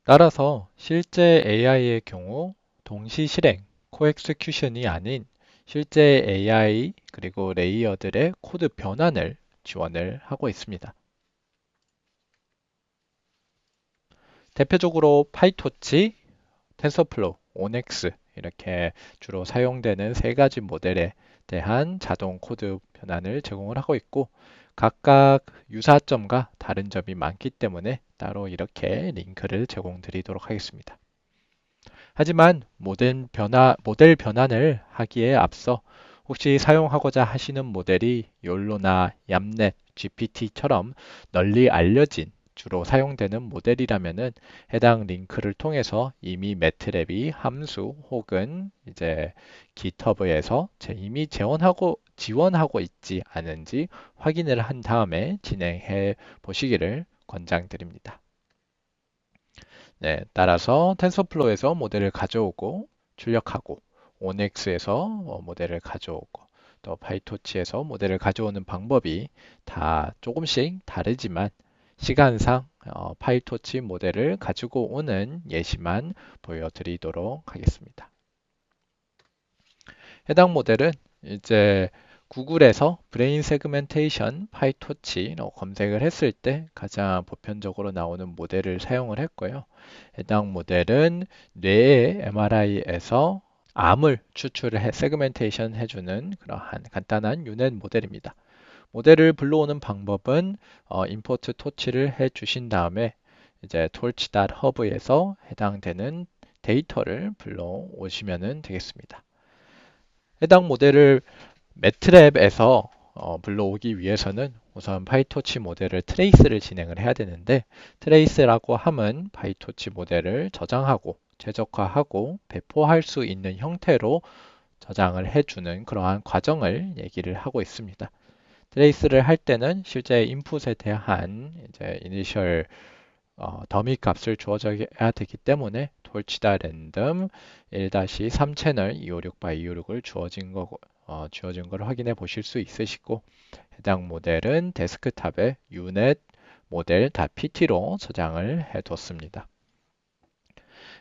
따라서 실제 AI의 경우 동시 실행, 코엑스큐션이 아닌 실제 AI 그리고 레이어들의 코드 변환을 지원을 하고 있습니다. 대표적으로 파이토치, 텐서플로우, 온엑스 이렇게 주로 사용되는 세 가지 모델에 대한 자동 코드 변환을 제공을 하고 있고 각각 유사점과 다른 점이 많기 때문에 따로 이렇게 링크를 제공드리도록 하겠습니다. 하지만 모델 변환을 하기에 앞서 혹시 사용하고자 하시는 모델이 욜로나 얌넷, GPT처럼 널리 알려진 주로 사용되는 모델이라면은 해당 링크를 통해서 이미 매트랩이 함수 혹은 이제 GitHub에서 이미 지원하고 있지 않은지 확인을 한 다음에 진행해 보시기를 권장드립니다. 네, 따라서 텐서플로우에서 모델을 가져오고 출력하고 온엑스에서 모델을 가져오고 또 파이토치에서 모델을 가져오는 방법이 다 조금씩 다르지만 시간상 파이토치 모델을 가지고 오는 예시만 보여드리도록 하겠습니다. 해당 모델은 이제 구글에서 브레인 세그멘테이션 파이토치로 검색을 했을 때 가장 보편적으로 나오는 모델을 사용을 했고요. 해당 모델은 뇌의 MRI에서 암을 세그멘테이션 해주는 그러한 간단한 유넷 모델입니다. 모델을 불러오는 방법은 임포트 토치를 해 주신 다음에 이제 torch.hub에서 해당되는 데이터를 불러오시면 되겠습니다. 해당 모델을 매트랩에서 불러오기 위해서는 우선 파이토치 모델을 트레이스를 진행을 해야 되는데 트레이스라고 함은 파이토치 모델을 저장하고 최적화하고 배포할 수 있는 형태로 저장을 해주는 그러한 과정을 얘기를 하고 있습니다. 트레이스를 할 때는 실제 인풋에 대한 이제 이니셜 더미 값을 주어져야 되기 때문에 torch.random 1-3 채널 256 by 256을 주어진 걸 확인해 보실 수 있으시고 해당 모델은 데스크탑에 unet model.pt로 저장을 해 뒀습니다.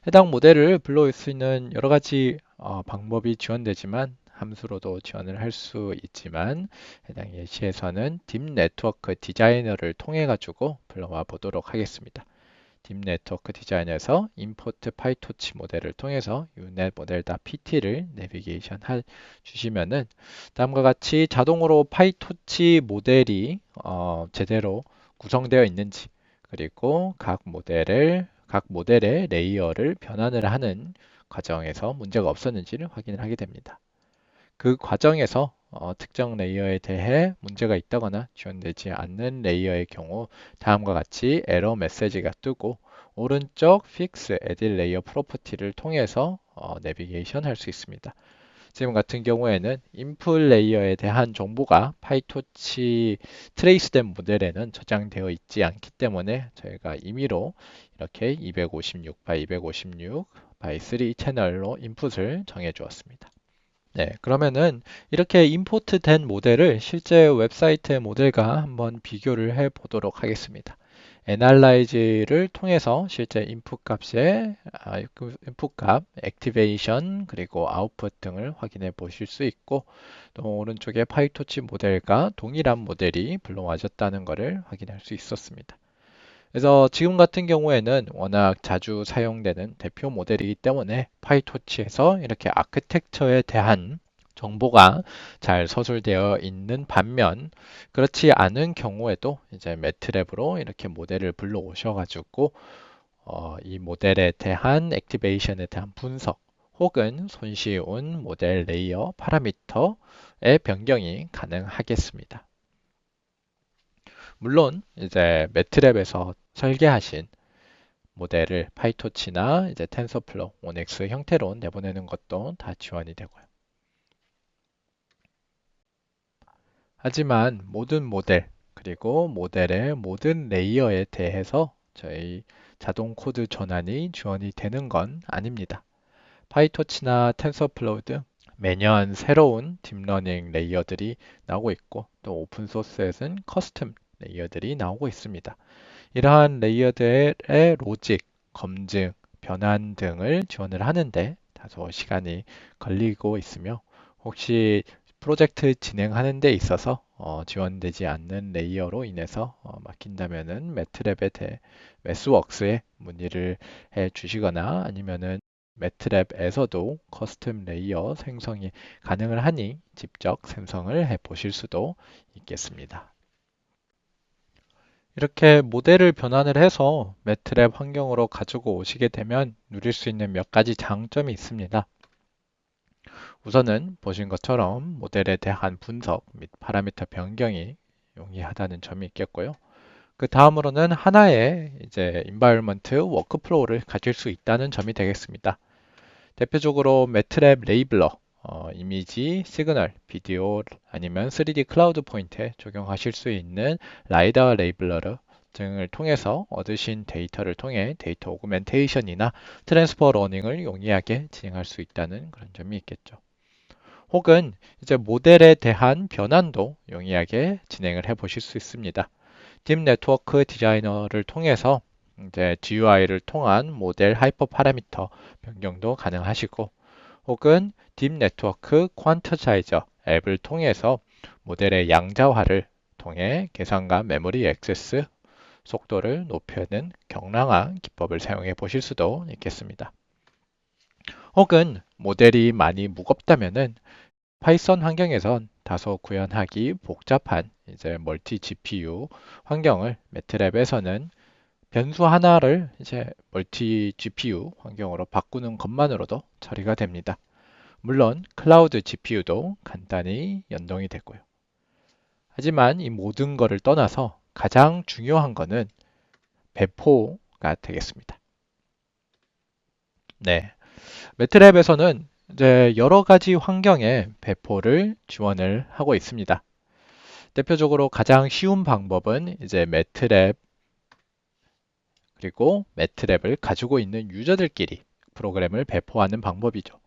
해당 모델을 불러올 수 있는 여러 가지 방법이 지원되지만 함수로도 지원을 할 수 있지만 해당 예시에서는 딥 네트워크 디자이너를 통해 가지고 불러와 보도록 하겠습니다. 딥 네트워크 디자이너에서 import 파이토치 모델을 통해서 unet model.pt를 내비게이션 주시면은 다음과 같이 자동으로 파이토치 모델이 제대로 구성되어 있는지 그리고 각 모델의 레이어를 변환을 하는 과정에서 문제가 없었는지를 확인을 하게 됩니다. 그 과정에서 특정 레이어에 대해 문제가 있다거나 지원되지 않는 레이어의 경우 다음과 같이 에러 메시지가 뜨고 오른쪽 Fix Edit Layer Property를 통해서 내비게이션 할 수 있습니다. 지금 같은 경우에는 인풋 레이어에 대한 정보가 파이토치 트레이스된 모델에는 저장되어 있지 않기 때문에 저희가 임의로 이렇게 256 by 256 by 3 채널로 인풋을 정해 주었습니다. 네, 그러면은 이렇게 임포트 된 모델을 실제 웹사이트의 모델과 한번 비교를 해 보도록 하겠습니다. 애널라이즈를 통해서 실제 인풋 값, 액티베이션, 그리고 아웃풋 등을 확인해 보실 수 있고 또 오른쪽에 파이토치 모델과 동일한 모델이 불러와졌다는 것을 확인할 수 있었습니다. 그래서 지금 같은 경우에는 워낙 자주 사용되는 대표 모델이기 때문에 파이토치에서 이렇게 아크텍처에 대한 정보가 잘 서술되어 있는 반면 그렇지 않은 경우에도 이제 매트랩으로 이렇게 모델을 불러 오셔가지고 이 모델에 대한 액티베이션에 대한 분석 혹은 손쉬운 모델 레이어 파라미터의 변경이 가능하겠습니다. 물론 이제 매트랩에서 설계하신 모델을 파이토치나 이제 텐서플로우, 온엑스 형태로 내보내는 것도 다 지원이 되고요. 하지만 모든 모델 그리고 모델의 모든 레이어에 대해서 저희 자동 코드 전환이 지원이 되는 건 아닙니다. 파이토치나 텐서플로우 등 매년 새로운 딥러닝 레이어들이 나오고 있고 또 오픈소스에서는 커스텀 레이어들이 나오고 있습니다. 이러한 레이어들의 로직, 검증, 변환 등을 지원을 하는데 다소 시간이 걸리고 있으며 혹시 프로젝트 진행하는 데 있어서 지원되지 않는 레이어로 인해서 막힌다면은 매트랩에 대해 매스웍스에 문의를 해 주시거나 아니면은 매트랩에서도 커스텀 레이어 생성이 가능을 하니 직접 생성을 해 보실 수도 있겠습니다. 이렇게 모델을 변환을 해서 매트랩 환경으로 가지고 오시게 되면 누릴 수 있는 몇 가지 장점이 있습니다. 우선은 보신 것처럼 모델에 대한 분석 및 파라미터 변경이 용이하다는 점이 있겠고요. 그 다음으로는 하나의 이제 environment workflow를 가질 수 있다는 점이 되겠습니다. 대표적으로 매트랩 레이블러, 이미지, 시그널, 비디오 아니면 3D 클라우드 포인트에 적용하실 수 있는 라이더 레이블러 등을 통해서 얻으신 데이터를 통해 데이터 오그멘테이션이나 트랜스퍼 러닝을 용이하게 진행할 수 있다는 그런 점이 있겠죠. 혹은 이제 모델에 대한 변환도 용이하게 진행을 해 보실 수 있습니다. 딥 네트워크 디자이너를 통해서 이제 GUI를 통한 모델 하이퍼 파라미터 변경도 가능하시고 혹은 딥 네트워크 퀀터사이저 앱을 통해서 모델의 양자화를 통해 계산과 메모리 액세스 속도를 높이는 경량화 기법을 사용해 보실 수도 있겠습니다. 혹은 모델이 많이 무겁다면은 파이썬 환경에선 다소 구현하기 복잡한 이제 멀티 GPU 환경을 매트랩에서는 변수 하나를 이제 멀티 GPU 환경으로 바꾸는 것만으로도 처리가 됩니다. 물론 클라우드 GPU도 간단히 연동이 되고요. 하지만 이 모든 것을 떠나서 가장 중요한 것은 배포가 되겠습니다. 네, 매트랩에서는 이제 여러 가지 환경에 배포를 지원을 하고 있습니다. 대표적으로 가장 쉬운 방법은 이제 매트랩 그리고 매트랩을 가지고 있는 유저들끼리 프로그램을 배포하는 방법이죠.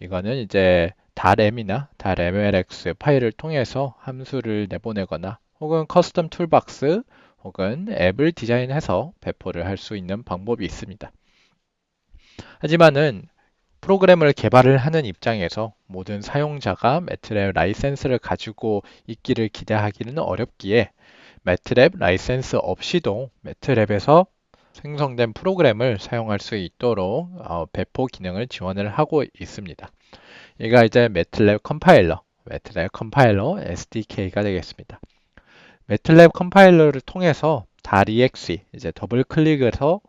이거는 이제 darm이나 darmlx 파일을 통해서 함수를 내보내거나 혹은 커스텀 툴박스 혹은 앱을 디자인해서 배포를 할 수 있는 방법이 있습니다. 하지만은 프로그램을 개발을 하는 입장에서 모든 사용자가 매트랩 라이센스를 가지고 있기를 기대하기는 어렵기에 매트랩 라이센스 없이도 매트랩에서 생성된 프로그램을 사용할 수 있도록 배포 기능을 지원을 하고 있습니다. 얘가 이제 매트랩 컴파일러 SDK가 되겠습니다. 매트랩 컴파일러를 통해서 DAREXE 이제 더블클릭으로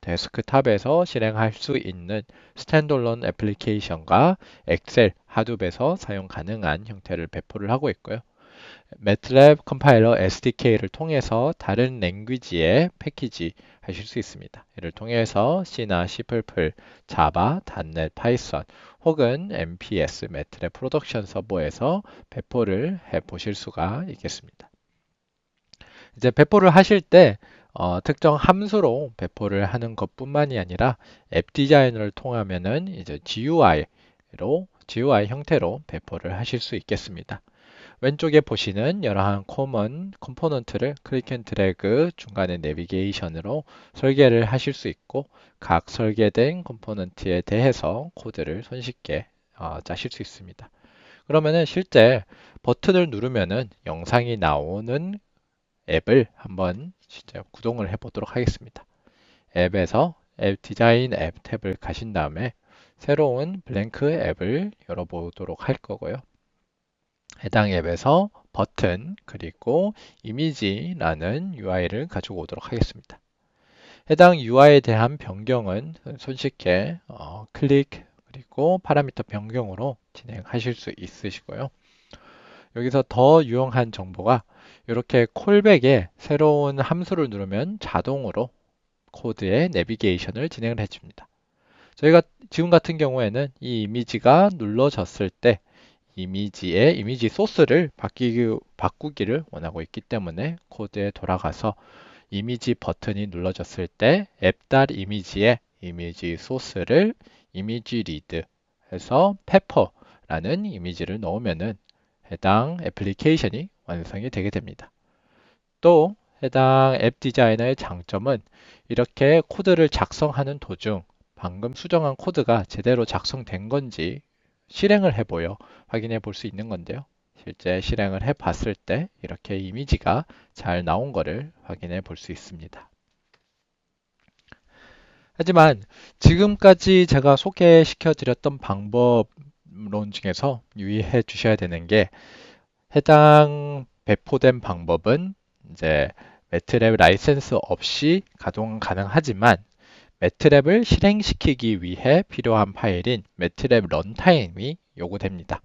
데스크탑에서 실행할 수 있는 스탠드얼론 애플리케이션과 엑셀, 하둡에서 사용 가능한 형태를 배포를 하고 있고요. 매트랩 컴파일러 SDK를 통해서 다른 랭귀지의 패키지 하실 수 있습니다. 이를 통해서 C나 C++, 자바, .NET, 파이썬 혹은 MPS, 매트랩 프로덕션 서버에서 배포를 해 보실 수가 있겠습니다. 이제 배포를 하실 때 특정 함수로 배포를 하는 것뿐만이 아니라 앱 디자이너를 통하면은 이제 GUI 형태로 배포를 하실 수 있겠습니다. 왼쪽에 보시는 여러한 코먼 컴포넌트를 클릭 앤 드래그 중간에 내비게이션으로 설계를 하실 수 있고 각 설계된 컴포넌트에 대해서 코드를 손쉽게 짜실 수 있습니다. 그러면은 실제 버튼을 누르면은 영상이 나오는 앱을 한번 진짜 구동을 해 보도록 하겠습니다. 앱에서 앱 디자인 앱 탭을 가신 다음에 새로운 블랭크 앱을 열어보도록 할 거고요. 해당 앱에서 버튼 그리고 이미지라는 UI를 가지고 오도록 하겠습니다. 해당 UI에 대한 변경은 손쉽게 클릭 그리고 파라미터 변경으로 진행하실 수 있으시고요. 여기서 더 유용한 정보가 이렇게 콜백에 새로운 함수를 누르면 자동으로 코드의 내비게이션을 진행을 해줍니다. 저희가 지금 같은 경우에는 이 이미지가 눌러졌을 때 이미지의 이미지 소스를 바꾸기를 원하고 있기 때문에 코드에 돌아가서 이미지 버튼이 눌러졌을 때 앱.이미지의 이미지 소스를 이미지 리드 해서 페퍼라는 이미지를 넣으면은 해당 애플리케이션이 완성이 되게 됩니다. 또 해당 앱 디자이너의 장점은 이렇게 코드를 작성하는 도중 방금 수정한 코드가 제대로 작성된 건지 실행을 해보여 확인해 볼 수 있는 건데요. 실제 실행을 해 봤을 때 이렇게 이미지가 잘 나온 거를 확인해 볼 수 있습니다. 하지만 지금까지 제가 소개시켜 드렸던 방법론 중에서 유의해 주셔야 되는 게 해당 배포된 방법은 이제 매트랩 라이센스 없이 가동 가능하지만 매트랩을 실행시키기 위해 필요한 파일인 매트랩 런타임이 요구됩니다.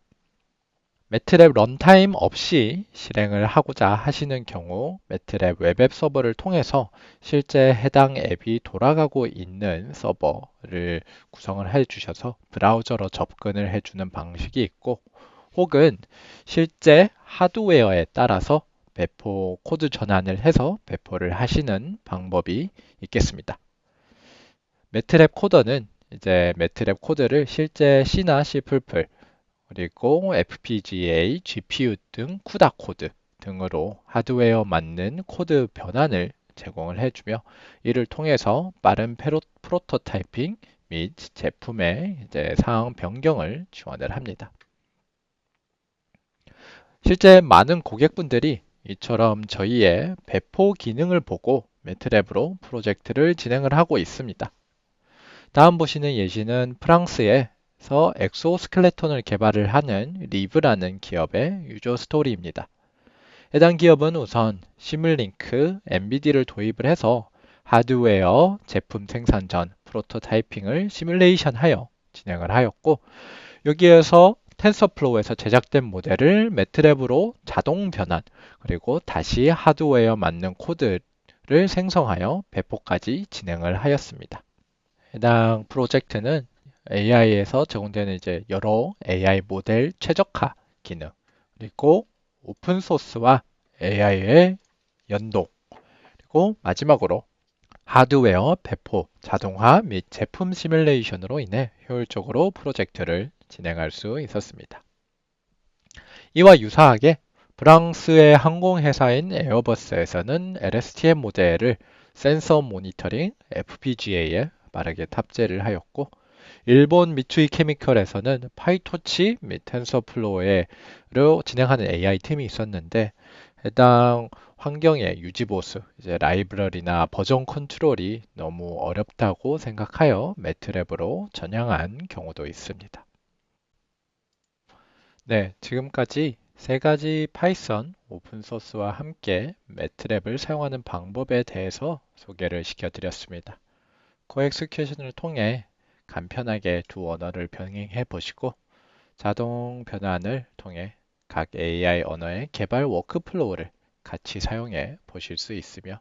매트랩 런타임 없이 실행을 하고자 하시는 경우 매트랩 웹앱 서버를 통해서 실제 해당 앱이 돌아가고 있는 서버를 구성을 해 주셔서 브라우저로 접근을 해주는 방식이 있고 혹은 실제 하드웨어에 따라서 배포 코드 전환을 해서 배포를 하시는 방법이 있겠습니다. 매트랩 코더는 이제 매트랩 코드를 실제 C나 C++ 그리고 FPGA, GPU 등 쿠다 코드 등으로 하드웨어 맞는 코드 변환을 제공을 해주며 이를 통해서 빠른 프로토타이핑 및 제품의 이제 상황 변경을 지원을 합니다. 실제 많은 고객분들이 이처럼 저희의 배포 기능을 보고 매트랩으로 프로젝트를 진행을 하고 있습니다. 다음 보시는 예시는 프랑스에서 엑소스켈레톤을 개발을 하는 리브라는 기업의 유저 스토리입니다. 해당 기업은 우선 시뮬링크 MBD를 도입을 해서 하드웨어 제품 생산 전 프로토타이핑을 시뮬레이션하여 진행을 하였고 여기에서 텐서플로우에서 제작된 모델을 매트랩으로 자동 변환 그리고 다시 하드웨어 맞는 코드를 생성하여 배포까지 진행을 하였습니다. 해당 프로젝트는 AI에서 제공되는 이제 여러 AI 모델 최적화 기능, 그리고 오픈 소스와 AI의 연동, 그리고 마지막으로 하드웨어 배포, 자동화 및 제품 시뮬레이션으로 인해 효율적으로 프로젝트를 진행할 수 있었습니다. 이와 유사하게 프랑스의 항공회사인 에어버스에서는 LSTM 모델을 센서 모니터링 FPGA에 빠르게 탑재를 하였고 일본 미츠이 케미컬에서는 파이토치 및 텐서플로어로 진행하는 AI 팀이 있었는데 해당 환경의 유지 보수, 이제 라이브러리나 버전 컨트롤이 너무 어렵다고 생각하여 매트랩으로 전향한 경우도 있습니다. 네, 지금까지 세 가지 파이썬 오픈소스와 함께 매트랩을 사용하는 방법에 대해서 소개를 시켜드렸습니다. 코엑스큐션을 통해 간편하게 두 언어를 병행해 보시고 자동 변환을 통해 각 AI 언어의 개발 워크플로우를 같이 사용해 보실 수 있으며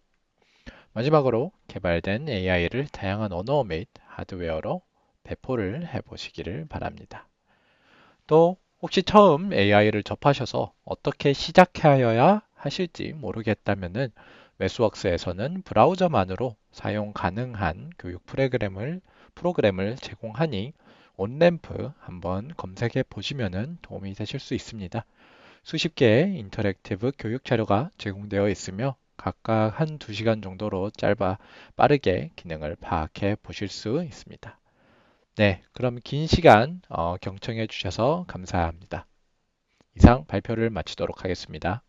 마지막으로 개발된 AI를 다양한 언어 및 하드웨어로 배포를 해 보시기를 바랍니다. 또 혹시 처음 AI를 접하셔서 어떻게 시작하여야 하실지 모르겠다면은 메스웍스에서는 브라우저만으로 사용 가능한 교육 프로그램을 제공하니 온램프 한번 검색해 보시면 도움이 되실 수 있습니다. 수십 개의 인터랙티브 교육 자료가 제공되어 있으며 각각 한 2시간 정도로 짧아 빠르게 기능을 파악해 보실 수 있습니다. 네, 그럼 긴 시간 경청해 주셔서 감사합니다. 이상 발표를 마치도록 하겠습니다.